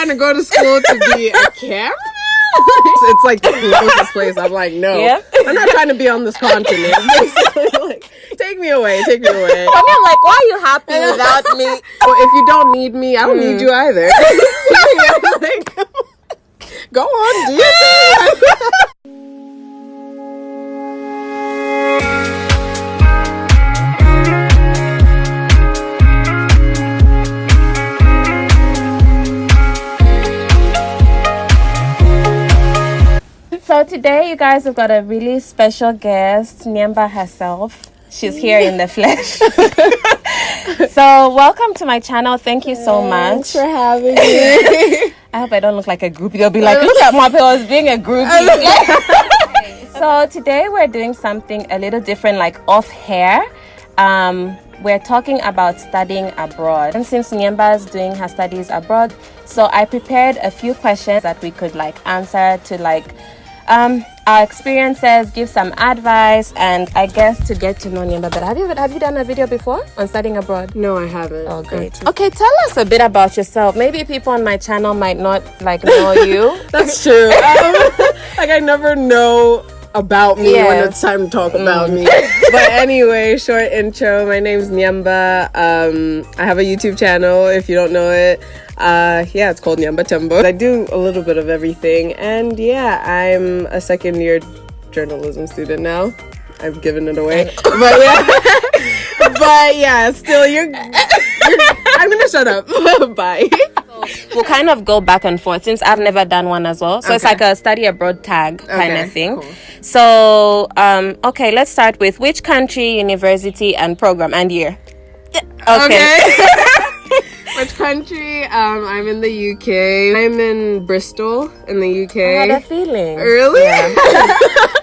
trying to go to school to be a cameraman? It's like the closest place. I'm like, no. Yep. I'm not trying to be on this continent. Basically, like, take me away. Take me away. And I'm like, why are you happy without me? Well, if you don't need me, I don't need you either. Like, go on, do your thing. So today, you guys have got a really special guest, Nyemba herself. She's here in the flesh. So welcome to my channel. Thank you so much. Thanks for having me. I hope I don't look like a groupie. They'll be like, look at Mape, I was being a groupie. So today we're doing something a little different, like off hair. We're talking about studying abroad. And since Nyemba is doing her studies abroad, so I prepared a few questions that we could like answer to like our experiences, give some advice, and I guess to get to know Nyemba. But have you done a video before on studying abroad? No, I haven't. Oh, great. Okay, tell us a bit about yourself. Maybe people on my channel might not like know you. That's true. Like I never know about me when it's time to talk about me. But anyway, short intro. My name's Nyemba. I have a YouTube channel if you don't know it. It's called Nyemba Tembo. I do a little bit of everything, and I'm a second year journalism student now. I've given it away. But still I'm gonna shut up. Bye. We'll kind of go back and forth since I've never done one as well. So it's like a study abroad tag kind of thing. Cool. So, let's start with which country, university, and program and year. Okay. Which country? I'm in the UK. I'm in Bristol in the UK. I had a feeling. Really? Yeah.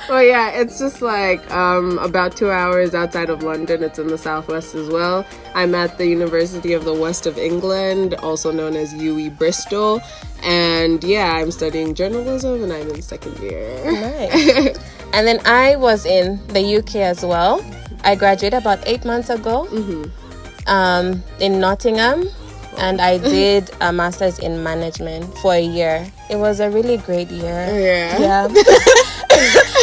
Well, it's just like about 2 hours outside of London. It's in the southwest as well. I'm at the University of the West of England, also known as UE Bristol. And I'm studying journalism and I'm in second year. Nice. And then I was in the UK as well. I graduated about 8 months ago in Nottingham. And I did a master's in management for a year. It was a really great year. Yeah.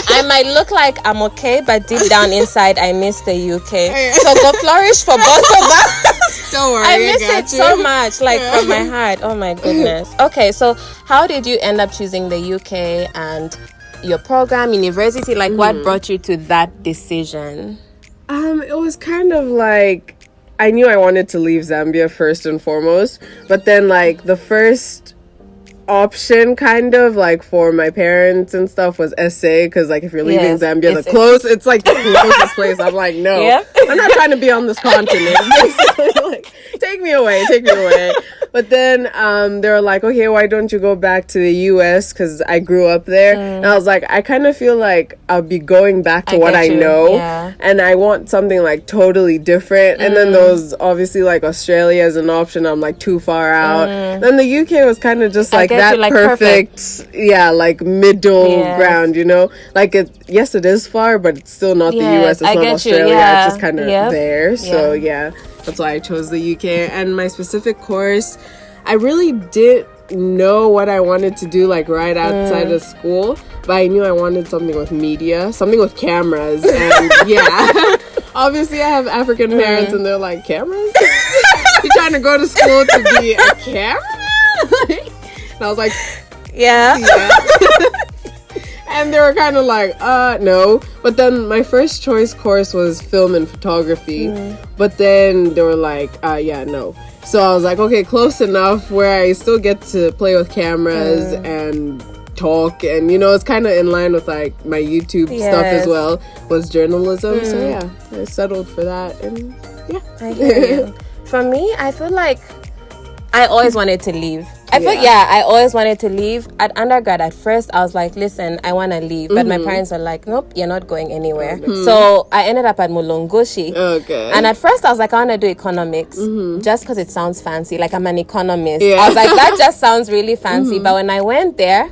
I might look like I'm okay, but deep down inside, I miss the UK. So go flourish for both of us. Don't worry, I miss it so much, like from my heart. Oh my goodness. Okay, so how did you end up choosing the UK and your program, university? Like, what brought you to that decision? It was kind of like, I knew I wanted to leave Zambia first and foremost, but then like the first option kind of like for my parents and stuff was SA, because like if you're leaving Zambia, it's like the closest place. I'm like, no, I'm not trying to be on this continent. Basically, like, take me away. But then they were like, okay, why don't you go back to the US, because I grew up there. And I was like, I kind of feel like I'll be going back to what I know, and I want something like totally different. And then there was obviously like Australia as an option. I'm like too far out. Then the UK was kind of just like that, like perfect. Like middle ground, you know, like it is far, but it's still not the US, it's not Australia, it's just kind of there. So that's why I chose the UK. And my specific course, I really didn't know what I wanted to do like right outside of school, but I knew I wanted something with media, something with cameras. And obviously I have African parents and they're like, cameras? You trying to go to school to be a cameraman? And I was like, yeah. And they were kind of like, no. But then my first choice course was film and photography. But then they were like, no. So I was like, okay, close enough where I still get to play with cameras and talk. And, you know, it's kind of in line with like my YouTube stuff as well, was journalism. So I settled for that. And I hear you. For me, I feel like I always wanted to leave. I always wanted to leave. At undergrad, at first, I was like, listen, I want to leave. But my parents were like, nope, you're not going anywhere. So I ended up at Mulungushi. Okay. And at first, I was like, I want to do economics. Just because it sounds fancy. Like, I'm an economist. I was like, that just sounds really fancy. But when I went there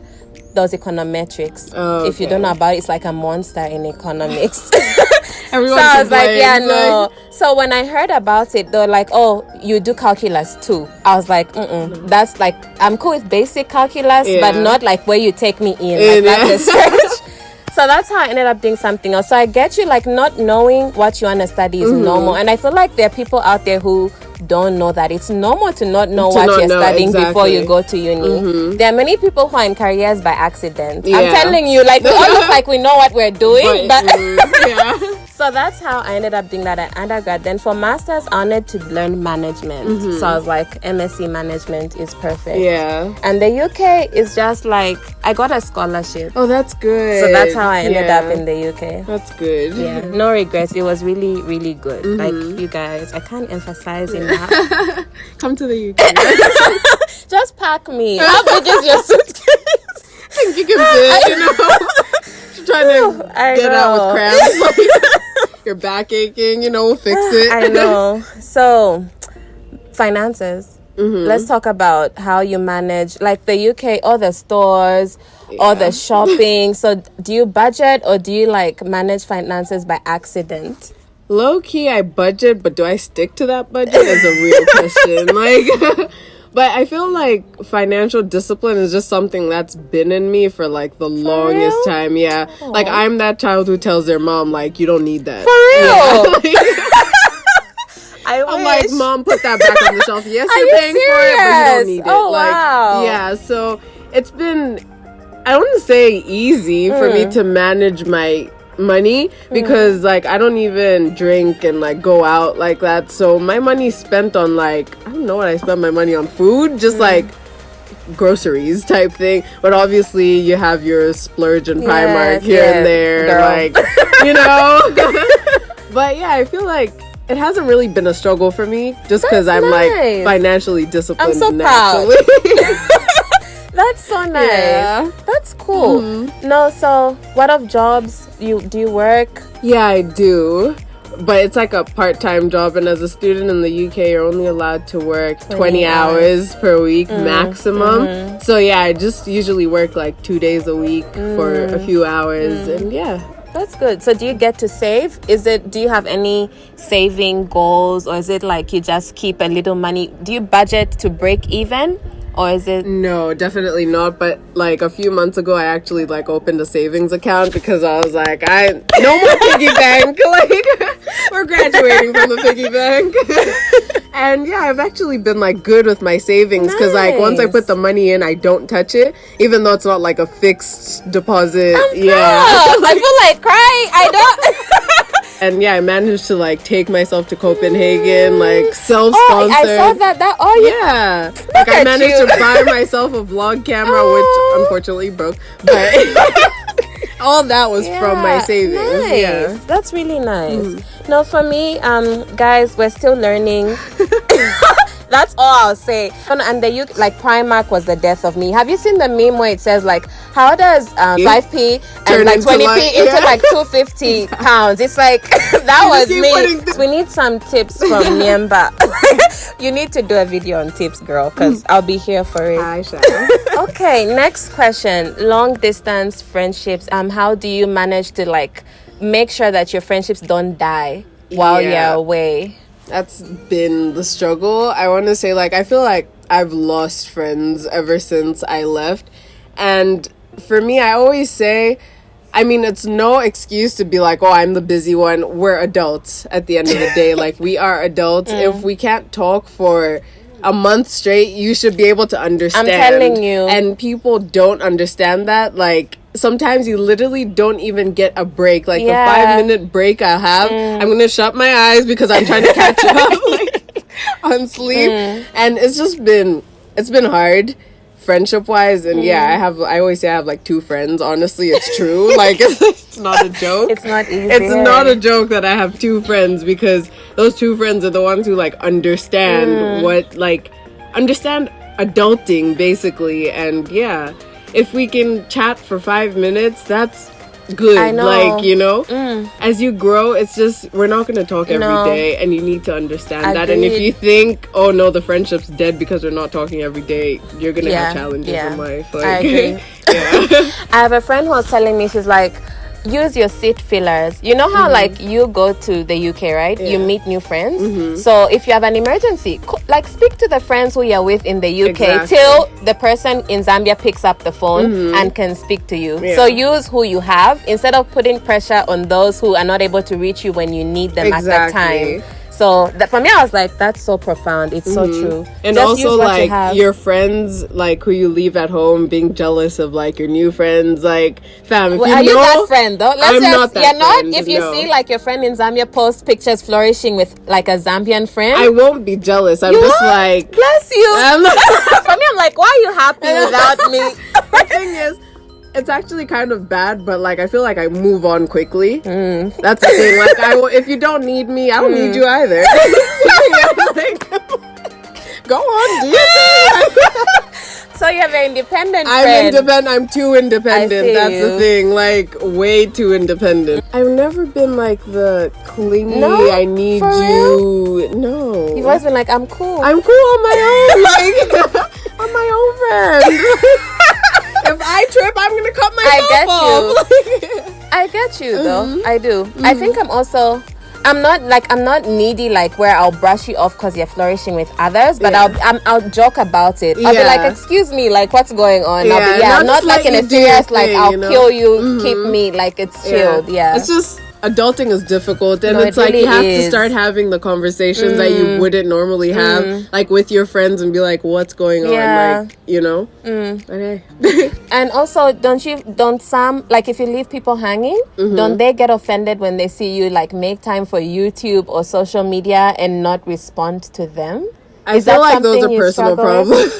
was econometrics. If you don't know about it, it's like a monster in economics. Everyone So I was like, yeah, complains, no. So when I heard about it, they were like, oh, you do calculus too. I was like, that's like, I'm cool with basic calculus, but not like where you take me in. Like, that's a stretch. So that's how I ended up doing something else. So I get you, like, not knowing what you want to study is normal. And I feel like there are people out there who don't know that it's normal to not know what you're studying before you go to uni. There are many people who are in careers by accident. I'm telling you, like, we all look like we know what we're doing, but so that's how I ended up doing that at undergrad. Then for masters, I wanted to learn management. So I was like, MSc management is perfect. And the UK is just like, I got a scholarship. Oh, that's good. So that's how I ended up in the UK. That's good. Yeah, no regrets. It was really, really good. Like, you guys, I can't emphasize enough. Come to the UK. Just pack me. How big is your suitcase? I think you can fit, you know. Trying to get out with cramps. Like, your back aching, you know, we'll fix it. I know. So, finances. Let's talk about how you manage, like the UK, all the stores, all the shopping. So, do you budget or do you like manage finances by accident? Low key, I budget, but do I stick to that budget is a real question. Like, but I feel like financial discipline is just something that's been in me for like the longest time. Yeah. Aww. Like, I'm that child who tells their mom, like, you don't need that. For real? Yeah. I'm like, Mom, put that back on the shelf. Yes, you're paying for it, but you don't need it. Oh, like, wow. Yeah, so it's been, I don't want to say easy for me to manage my money because like I don't even drink and like go out like that, so my money's spent on like, I don't know what I spend my money on, food, just like groceries type thing, but obviously you have your splurge and Primark here and there, girl. Like, you know. But yeah, I feel like it hasn't really been a struggle for me just because I'm like financially disciplined. I'm so naturally. proud. That's so nice. Yeah. That's cool. No, so what of jobs? Do you work? Yeah, I do. But it's like a part-time job, and as a student in the UK, you're only allowed to work 20 hours per week maximum. So yeah, I just usually work like 2 days a week for a few hours, and yeah. That's good. So do you get to save? Do you have any saving goals, or is it like you just keep a little money? Do you budget to break even? Or is it? No, definitely not. But like a few months ago, I actually like opened a savings account because I was like, no more piggy bank. Like, we're graduating from the piggy bank. And yeah, I've actually been like good with my savings because like once I put the money in, I don't touch it, even though it's not like a fixed deposit. I feel like crying. I don't. And yeah, I managed to like take myself to Copenhagen, like self-sponsored. I saw that. Yeah. Like I managed to buy myself a vlog camera, which unfortunately broke. But all that was from my savings. Nice. Yeah. That's really nice. No, for me, guys, we're still learning. That's all I'll say. And the UK, like Primark was the death of me. Have you seen the meme where it says like, how does 5p and like 20p into like 250 pounds? It's like, that was me. We need some tips from Nyemba. You need to do a video on tips, girl, because I'll be here for it. I shall. Okay, next question. Long distance friendships. How do you manage to like make sure that your friendships don't die while you're away? That's been the struggle. I want to say, like, I feel like I've lost friends ever since I left. And for me, I always say, I mean, it's no excuse to be like, oh, I'm the busy one. We're adults at the end of the day. Like, we are adults. If we can't talk for a month straight, you should be able to understand. I'm telling you. And people don't understand that. Like, sometimes you literally don't even get a break. Like the 5-minute break I have, I'm gonna shut my eyes because I'm trying to catch up like, on sleep. And it's been hard friendship wise. And I always say I have like 2 friends. Honestly, it's true. Like it's not a joke. It's not easy. It's not a joke that I have 2 friends, because those 2 friends are the ones who like understand understand adulting basically. And if we can chat for 5 minutes, that's good. I know. Like, you know, as you grow, it's just, we're not going to talk every day, and you need to understand that. And if you think, oh no, the friendship's dead because we're not talking every day, you're going to have challenges in life. Like, I agree. I have a friend who was telling me, she's like, use your seat fillers. You know how like you go to the UK, right? You meet new friends. So if you have an emergency, like speak to the friends who you're with in the UK till the person in Zambia picks up the phone and can speak to you. So use who you have instead of putting pressure on those who are not able to reach you when you need them at that time. So that, for me, I was like, that's so profound. It's so true. And just also like your friends, like who you leave at home, being jealous of like your new friends, like fam. If are you that friend though? I'm not that you're not. friend, If you see like your friend in Zambia post pictures flourishing with like a Zambian friend, I won't be jealous. I'm just like, bless you. For me, I'm like, why are you happy without me? The thing is, it's actually kind of bad, but like I feel like I move on quickly. That's the thing. Like if you don't need me, I don't need you either. Like, go on, do your thing. So you're very independent. I'm independent. I'm too independent. That's the thing. Like way too independent. I've never been like the clingy. No? I need For you. real? No. You've always been like, I'm cool. I'm cool on my own. Like I'm my own friend. If I trip, I'm gonna cut myself off. I get you though. I do. I think I'm not needy like where I'll brush you off because you're flourishing with others, but I'll joke about it. I'll be like, excuse me, like what's going on? I'm not like in a serious like I'll kill you, keep me, like it's chilled. It's just adulting is difficult, and it's like you have to start having the conversations that you wouldn't normally have, like with your friends, and be like, "What's going on?" Like, you know. Okay. And also, don't some like if you leave people hanging, don't they get offended when they see you like make time for YouTube or social media and not respond to them? I feel like those are personal problems.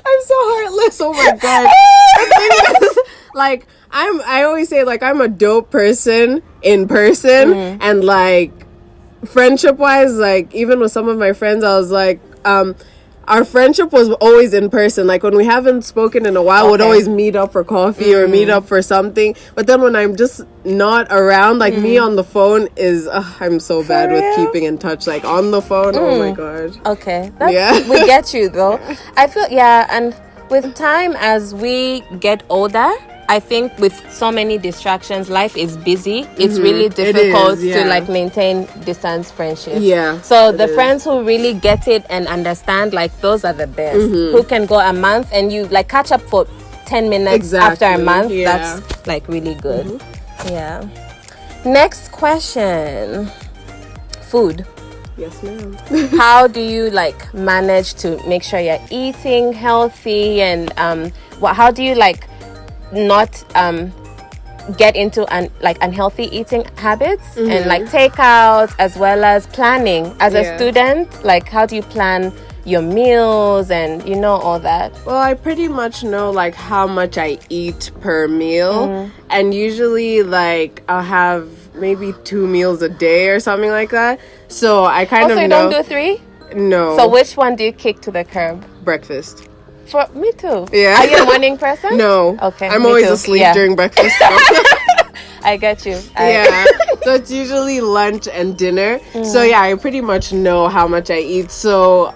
I'm so heartless. Oh my god. The thing is, like I always say like I'm a dope person in person, and like friendship wise, like even with some of my friends, I was like our friendship was always in person. Like when we haven't spoken in a while, we'd always meet up for coffee or meet up for something. But then when I'm just not around, like me on the phone is I'm so bad with keeping in touch. Like on the phone, oh my god. Okay, we get you though. I feel and with time as we get older, I think with so many distractions, life is busy. It's really difficult to like maintain distance friendships. So the friends who really get it and understand, like those are the best. Who can go a month and you like catch up for 10 minutes after a month. That's like really good. Next question. Food. Yes, ma'am. How do you like manage to make sure you're eating healthy, and how do you like not get into unhealthy eating habits and like takeout, as well as planning as a student? Like how do you plan your meals and all that? Well, I pretty much know like how much I eat per meal, and usually like I'll have maybe 2 meals a day or something like that. So I kind of know. You don't do 3? No. So which one do you kick to the curb? Breakfast. For me too. Yeah. Are you a morning person? No. Okay. I'm always asleep during breakfast. So. I get you. So it's usually lunch and dinner. So I pretty much know how much I eat. So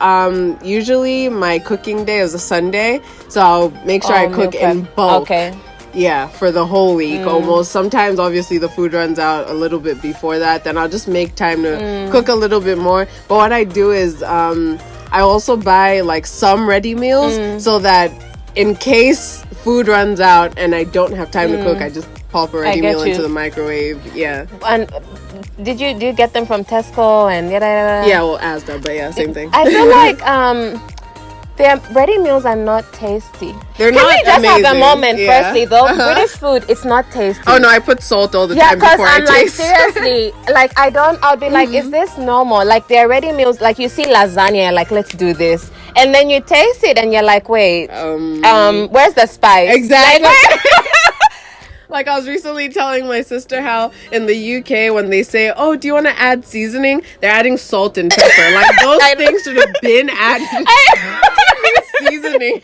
usually my cooking day is a Sunday. So I'll make sure I cook in bulk. Okay. Yeah, for the whole week almost. Sometimes obviously the food runs out a little bit before that. Then I'll just make time to cook a little bit more. But what I do is I also buy like some ready meals so that in case food runs out and I don't have time to cook, I just pop a ready meal into the microwave. Yeah. And do you get them from Tesco and yada? Yeah, well, Asda, but same thing. I feel like their ready meals are not tasty. They're Can not we just amazing. have a moment firstly though? British food, it's not tasty. Oh no, I put salt all the time before I taste. Like seriously, like I'll be like, is this normal? Like their ready meals, like you see lasagna, you're like, let's do this, and then you taste it and you're like, wait, where's the spice? Exactly. Like I was recently telling my sister how in the UK when they say, "Oh, do you want to add seasoning?" They're adding salt and pepper. Like those things should have been added. Seasoning.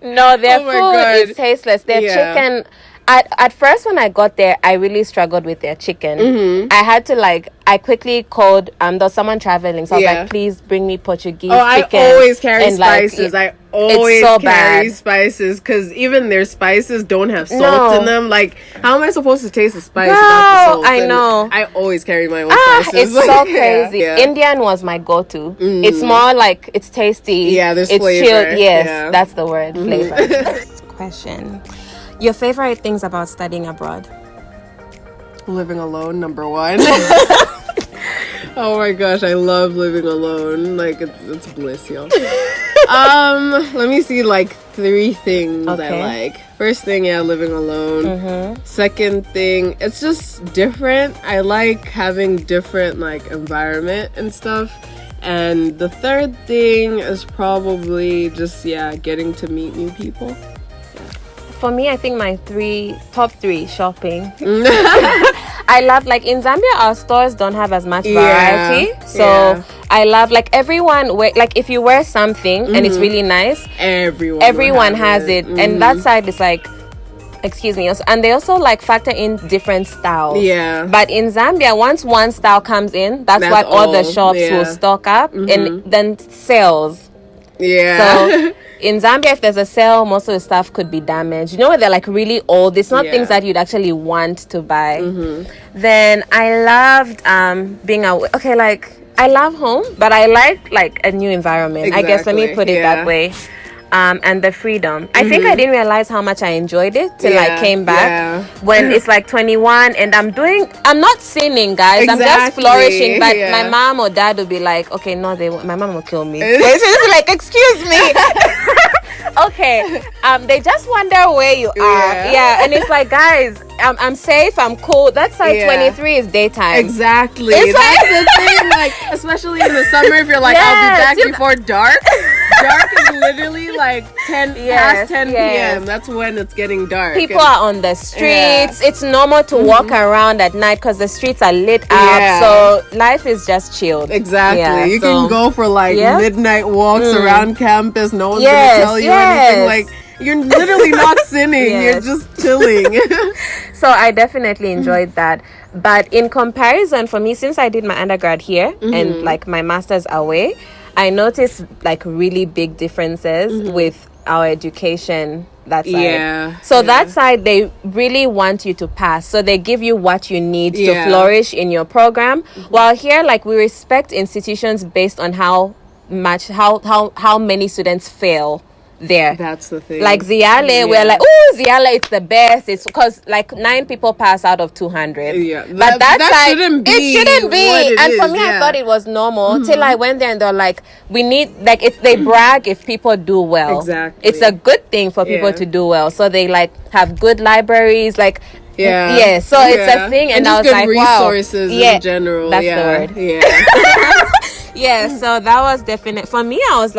No, their food is tasteless. Their chicken. At first, when I got there, I really struggled with their chicken. I had to I quickly called there was someone traveling, so I was like, please bring me Portuguese chicken. I always carry and spices. I always carry spices because even their spices don't have salt in them. Like, how am I supposed to taste the spice without the salt? I know. I always carry my own spices. It's so crazy. Yeah. Indian was my go-to. It's more like it's tasty. Yeah, there's it's flavor. Chilled. Yes, that's the word, flavor. Next question. Your favorite things about studying abroad? Living alone, number one. Oh my gosh, I love living alone. Like, it's bliss, y'all. Let me see, 3 things I like. First thing, living alone. Second thing, it's just different. I like having different, environment and stuff. And the third thing is probably just, getting to meet new people. For me, I think my top three, shopping. I love, in Zambia, our stores don't have as much variety. So I love, everyone, if you wear something and it's really nice, everyone has it. And that side is excuse me, and they also factor in different styles. Yeah. But in Zambia, once one style comes in, that's what all the shops will stock up and then sales. Yeah. So in Zambia, if there's a sale, most of the stuff could be damaged. You know, where they're really old. It's not things that you'd actually want to buy. Then I loved being away. Okay, I love home, but I like a new environment. Exactly. I guess let me put it that way. And the freedom. I think I didn't realize how much I enjoyed it till I came back when it's 21 and I'm not sinning, guys. Exactly. I'm just flourishing. But my mom or dad will be like, okay, no, my mom will kill me. It's excuse me. Okay. They just wonder where you are. Yeah. And it's guys, I'm safe, I'm cool. That's 23 is daytime. Exactly. That's the thing. Especially in the summer, if you're I'll be back before dark. Dark is literally 10 past 10 p.m. That's when it's getting dark. People are on the streets. It's normal to walk around at night because the streets are lit up. So life is just chilled. Exactly. Yeah, you can go for midnight walks around campus. No one's gonna tell you anything. You're literally not sinning. You're just chilling. So I definitely enjoyed that. But in comparison, for me, since I did my undergrad here and my master's away, I noticed really big differences with our education that side. Yeah. So that side, they really want you to pass. So they give you what you need to flourish in your program. While here, we respect institutions based on how many students fail there. That's the thing. Ziale, we're Ziale, it's the best. It's because 9 people pass out of 200. Yeah. But that shouldn't be. It shouldn't be. And for me, I thought it was normal till I went there and they're we need, they brag if people do well. Exactly. It's a good thing for people to do well. So they have good libraries, so it's a thing. And I was good resources in general. That's the word. Yeah. Yeah, so that was definite. For me, I was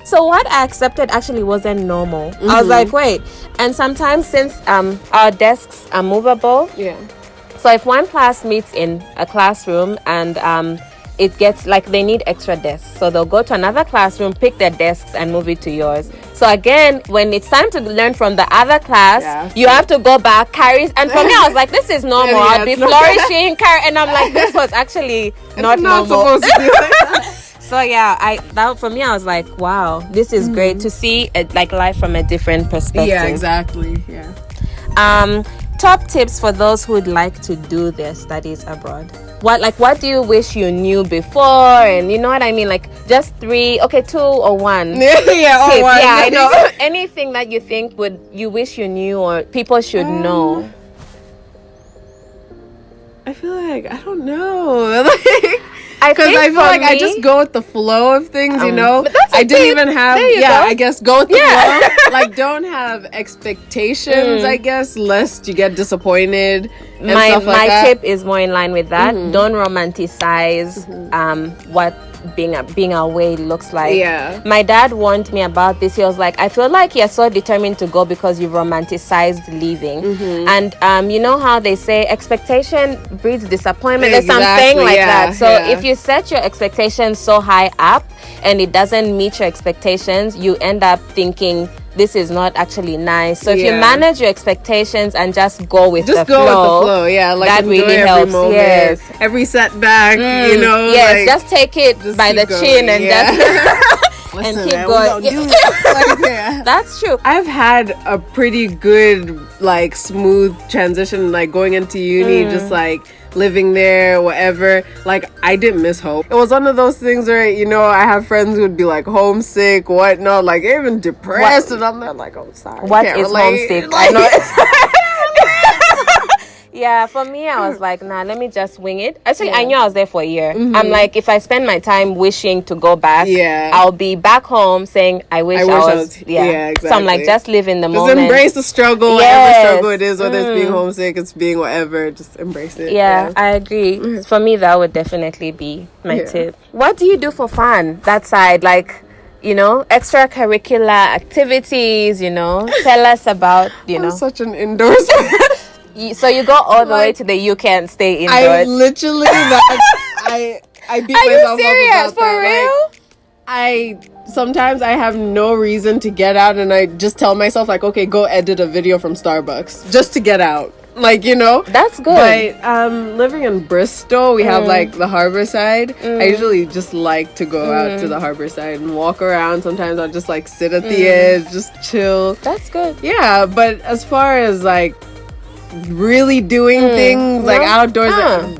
so what I accepted actually wasn't normal. I was wait. And sometimes since our desks are movable, so if one class meets in a classroom and it gets they need extra desks, so they'll go to another classroom, pick their desks and move it to yours. So again, when it's time to learn from the other class, you have to go back, carry. And for me, I was this is normal. I'll be flourishing, and I'm this was actually not normal. Supposed to be that. So that for me, I was wow, this is great to see life from a different perspective. Yeah, exactly. Yeah. Top tips for those who would like to do their studies abroad. What do you wish you knew before? And you know what I mean? Just 3, 2 or 1. Yeah, or 1. Yeah, I know. Anything that you think you wish you knew or people should know. I feel I don't know. Because I feel I just go with the flow of things, you know. I didn't even have, I guess go with the flow. Don't have expectations, I guess, lest you get disappointed. And stuff my tip is more in line with that. Don't romanticize what being away looks like. Yeah. My dad warned me about this. He was I feel you're so determined to go because you've romanticized leaving. And you know how they say expectation breeds disappointment. There's something that. So if you set your expectations so high up and it doesn't meet your expectations, you end up thinking this is not actually nice. So if you Yeah. manage your expectations and just go with Just the go flow, with the flow, yeah. Like that enjoy really every helps. moment, Yes. every setback, you know. Yes, like, just take it just by the keep chin going, and yeah. just Listen, and keep man, going. we gonna do it. Like, yeah. That's true. I've had a pretty good, like, smooth transition, like going into uni, just like living there, whatever. Like, I didn't miss home. It was one of those things where, you know, I have friends who would be like homesick, whatnot, like even depressed, and I'm there like, oh, sorry. What can't is relate. homesick? Like, I know. Yeah, for me, I was like, nah, let me just wing it. Actually, I knew I was there for a year. I'm like, if I spend my time wishing to go back, Yeah. I'll be back home saying, I wish I was. yeah, exactly. So I'm like, just live in the just moment. embrace the struggle, Yes. whatever struggle it is, whether it's being homesick, it's being whatever, just embrace it. Yeah, I agree. For me, that would definitely be my Yeah. tip. What do you do for fun? That side, like, you know, extracurricular activities, you know? Tell us about, you I'm know. such an indoors So you go all the way Like, to the UK and stay I indoors? literally I beat Are you myself serious? up about For that. real? Like, I sometimes I have no reason to get out, and I just tell myself like, okay, go edit a video from Starbucks just to get out. Like, you know. That's good. But living in Bristol, we have like the harbor side. I usually just like to go out to the harbor side and walk around. Sometimes I'll just like sit at the edge, just chill. That's good. Yeah, but as far as like really doing things like No? outdoors,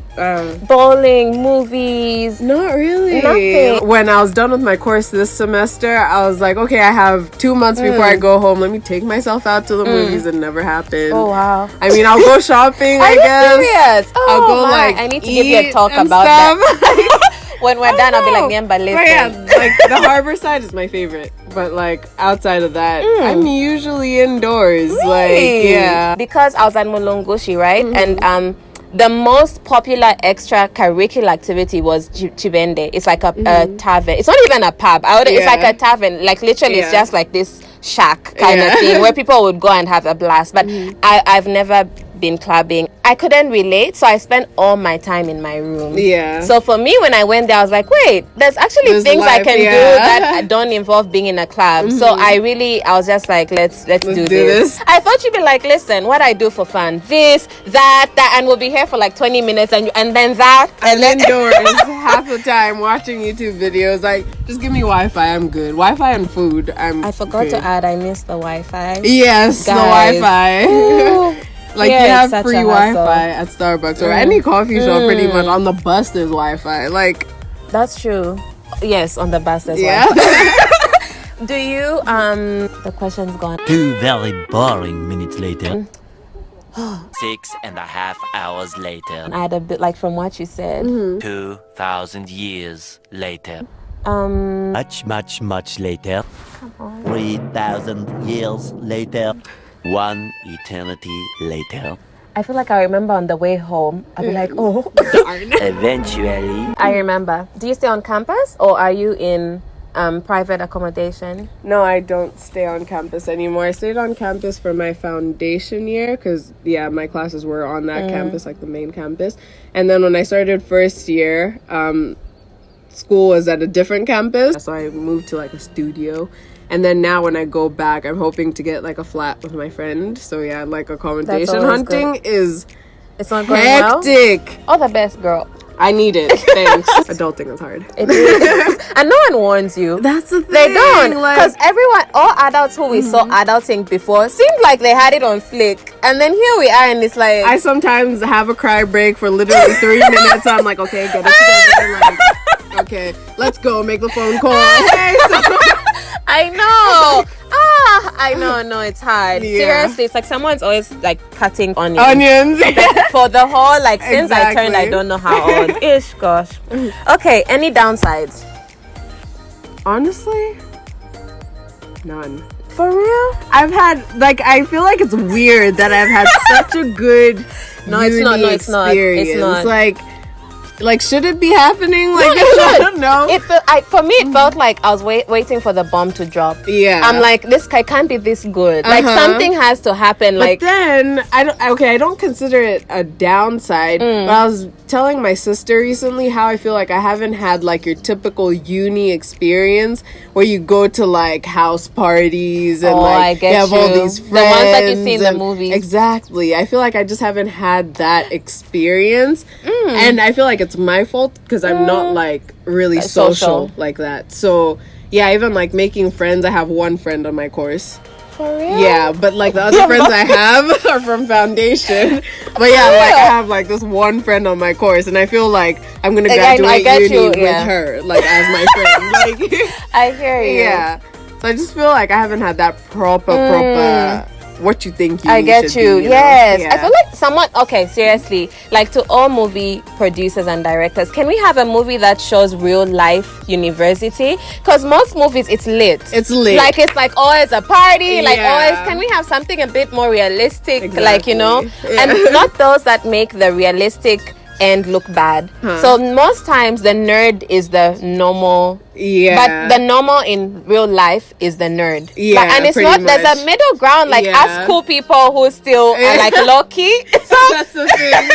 Bowling, movies. not really. Nothing. When I was done with my course this semester, I was like, okay, I have 2 months before I go home. Let me take myself out to the movies. It never happened. Oh, wow. I mean, I'll go shopping, Are I you guess. serious? Oh, I'll go my. like I need to give you a eat talk and about stuff. that. When we're done, I'll be like, know. Nyemba, listen. But yeah, like the harbor side is my favorite. But like outside of that, I'm usually indoors. Like, yeah. Because I was at Mulungushi, right? And the most popular extracurricular activity was Chibende. It's like a tavern. It's not even a pub. It's like a tavern. Like literally, it's Yeah. just like this shack kind of Yeah. thing where people would go and have a blast. But I've never been clubbing. I couldn't relate, so I spent all my time in my room. Yeah. So for me, when I went there, I was like, wait, there's actually There's things I life, can do yeah. that don't involve being in a club. So I was just like, let's do this. this. I thought you'd be like, listen, what I do for fun, this, that, and we'll be here for like 20 minutes and then that. And indoors half the time watching YouTube videos. Like, just give me Wi-Fi. I'm good. Wi-Fi and food. I forgot to add, I missed the Wi-Fi. Yes, Guys. the Wi-Fi. Ooh. Like Yeah, you it's have such free a hassle. Wi-Fi at Starbucks or any coffee shop. Pretty much on the bus there's Wi-Fi. Like, That's true. Yes, on the bus as yeah. well. Do you, the question's gone. 2 very boring minutes later. 6.5 hours later. I had a bit like from what you said. 2,000 years later. Mm-hmm. Much later. 3,000 years later. 1 eternity later. I feel like I remember on the way home, I'll be like, oh. Eventually. I remember. Do you stay on campus or are you in private accommodation? No, I don't stay on campus anymore. I stayed on campus for my foundation year because, yeah, my classes were on that campus, like the main campus. And then when I started first year, school was at a different campus. So I moved to like a studio. And then now when I go back, I'm hoping to get like a flat with my friend. So yeah, like accommodation always hunting is It's not going well? hectic. All the best, girl. I need it. Thanks. Adulting is hard. It is. And no one warns you. That's the thing. They don't. Like, Because everyone, all adults who we saw adulting before, seemed like they had it on flick. And then here we are and it's like... I sometimes have a cry break for literally 3 minutes. I'm like, okay, get it together. Like, okay, let's go. Make the phone call. Okay, so I know. I know. No, it's hard. Yeah. Seriously, it's like someone's always like cutting onions. onions. For the whole, like, since I turned, I Exactly. don't know how old. Ish, gosh. Okay, any downsides? Honestly, none. For real? I've had like I feel like it's weird that I've had such a good No, it's not. No, it's not. It's experience. not. Like Like, should it be happening? Like, it I don't know. For me, it felt like I was waiting for the bomb to drop. Yeah. I'm like, this guy can't be this good. Like, something has to happen. But Like, then I don't consider it a downside. But I was telling my sister recently how I feel like I haven't had like your typical uni experience where you go to like house parties and like you have all these friends. The ones that you see in the movies. Exactly. I feel like I just haven't had that experience. And I feel like it's my fault because I'm not like really social like that. So yeah, even like making friends, I have one friend on my course. For real? Yeah, but like the other friends I have are from foundation. But yeah, like I have like this one friend on my course, and I feel like I'm gonna graduate uni with her, like as my friend. Like I hear you. Yeah. So I just feel like I haven't had that proper what you think you I get you. Be, Yes. know? Yeah. I feel like someone, okay, seriously, like to all movie producers and directors, can we have a movie that shows real life university? Because most movies, it's lit. It's lit. Like, it's like always a party. Like, always, can we have something a bit more realistic? Exactly. Like, you know? Yeah. And not those that make the realistic end look bad. So most times the nerd is the normal. Yeah. But the normal in real life is the nerd. Yeah. And it's pretty not, much. there's a middle ground, like us cool people who still are like low key. So that's the thing.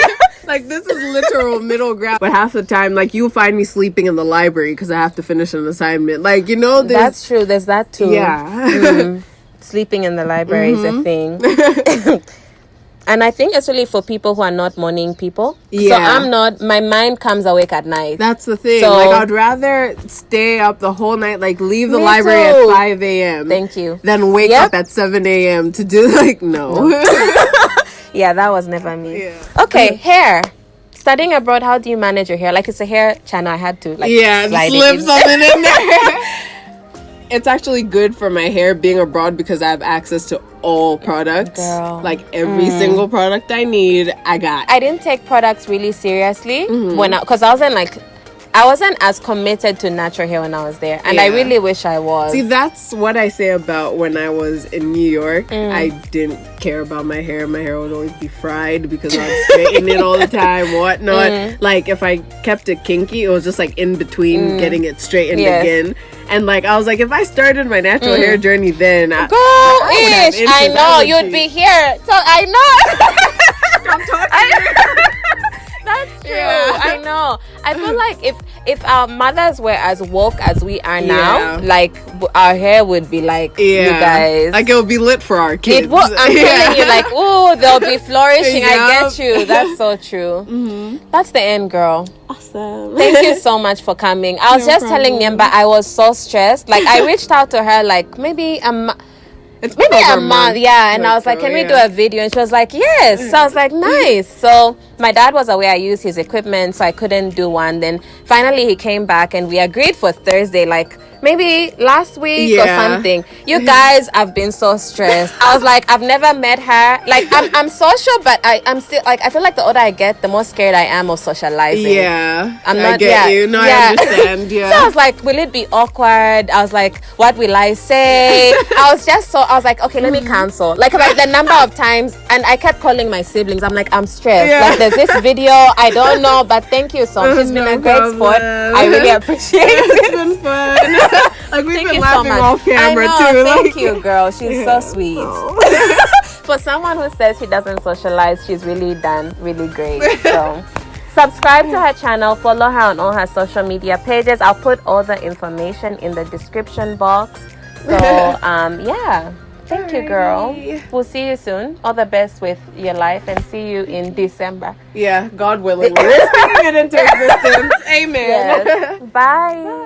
Like, this is literal middle ground. But half the time, like, you'll find me sleeping in the library because I have to finish an assignment. Like, you know, that's true. There's that too. Yeah. Sleeping in the library is a thing. And I think it's really for people who are not morning people. Yeah. So I'm not, my mind comes awake at night. That's the thing. So, like, I'd rather stay up the whole night, like, leave the Me library too. at 5 a.m. Thank you. Then wake up at 7 a.m. to do, like, no. Yeah, that was never me. Yeah. Okay, hair. Studying abroad, how do you manage your hair? Like, it's a hair channel. I had to, like, slide slip it in. something in there. It's actually good for my hair being abroad because I have access to all products. Girl. Like every single product I need, I got. I didn't take products really seriously because I wasn't as committed to natural hair when I was there, and I really wish I was. See, that's what I say about when I was in New York. I didn't care about my hair. My hair would always be fried because I would straighten it all the time, whatnot. Like, if I kept it kinky, it was just like in between getting it straightened again. And like, I was like, if I started my natural hair journey then, I know you'd be here. So I know. I'm talking. That's true. Yeah. I know. I feel like if our mothers were as woke as we are now, like our hair would be like you guys. Like, it would be lit for our kids. I'm telling you, like, oh, they'll be flourishing. I get you. That's so true. That's the end, girl. Awesome. Thank you so much for coming. I was just telling Nyemba I was so stressed. Like, I reached out to her like maybe a month, yeah, and I was like, can we do a video? And she was like, yes. So I was like, nice. So my dad was away. I used his equipment, so I couldn't do one. Then finally he came back and we agreed for Thursday, like maybe last week or something. You guys, I've been so stressed. I was like, I've never met her. Like, I'm social, but I'm still like, I feel like the older I get, the more scared I am of socializing. Yeah, I'm not. I get you. No, I understand. Yeah. So I was like, will it be awkward? I was like, what will I say? I was like, okay, let me cancel. Like the number of times, and I kept calling my siblings. I'm like, I'm stressed. Yeah. Like, there's this video, I don't know, but thank you so much. It's been a great sport. I really appreciate it. It's been fun. Like, we've been laughing off camera too. Thank you, girl. She's so sweet. For someone who says she doesn't socialize, she's really done really great. So subscribe to her channel, follow her on all her social media pages. I'll put all the information in the description box. So yeah. Thank you, girl. We'll see you soon. All the best with your life, and see you in December. Yeah, God willing. We're speaking it into existence. Amen. Yes. Bye.